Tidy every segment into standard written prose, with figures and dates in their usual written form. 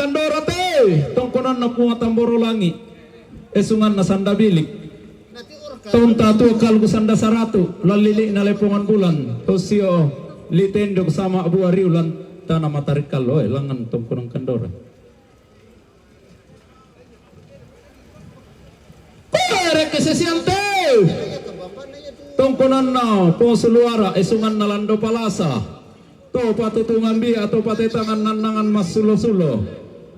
kandora te tongkonan na punga tamboro langi esungan na sanda bilik ton tatu kalgu sanda saratu lalili na lepongan bulan tosio litendo sama abu ariulan tanah matarikal langan tongkonan kandora pare kesesiante tongkonan na po suluara esungan na lando palasa to patutungan bi atau patetangan nanangan mas sulo-sulo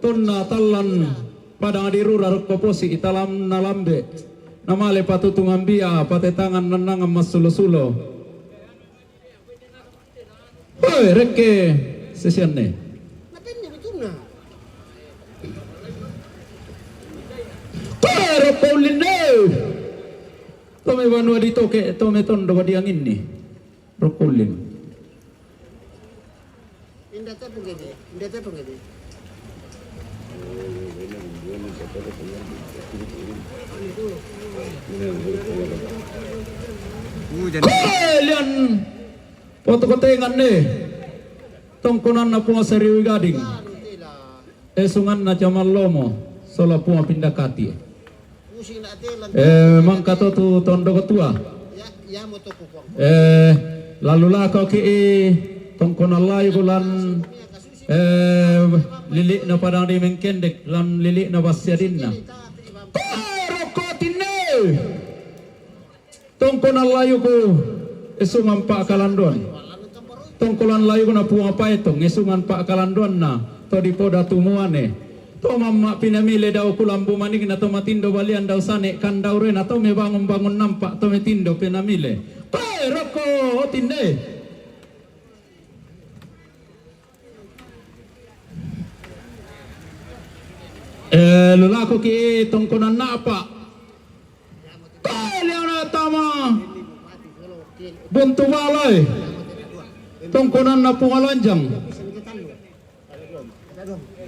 tonna talan padang dirura rukkoposi italam nalambe namale patutungan bia patetangan nanangan mas sulo-sulo oi reke sesianne pero pauline tome banua ditoke tome tondo badiangin ni rokolin Indata pengede. Kalian foto-fotengan nih tongkonan na punga sariwi gading esungan na jamal lomo sola punga pindakati mangkato tu tondo ketua lalu lah kau ki tongkonan layu bulan lilik na padang di mengkendek lan lilik na basyadinna rokotine tongkonan layu ko esungan pak kalanduan tongkonan layu ko na punga paetong esungan pak kalanduan na to di poda tumuane to mamma pinamile daw kulambu maning na to matindo balian daw sane kandaw ren ato me bangun nampak to metindo pinamile rokotine lulako ki tongkonan na apa kalian na tama buntu balay tongkonan na pungalanjang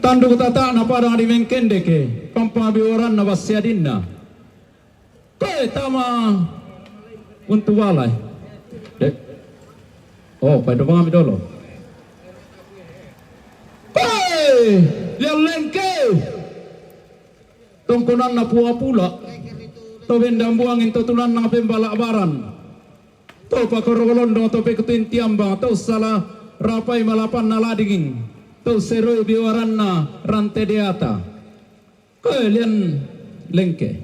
tanduk tata na padang di mengkende ke pampabiwaran na basyadin na tama buntu balay pada pangami dolo liang lengke tongkonan na pula to bendang buangin to tulan na pembalak baran to pakorolondo to pekutin tiambang to salah rapai malapan na ladingin to seroi biwaran na rante deata kalian lengke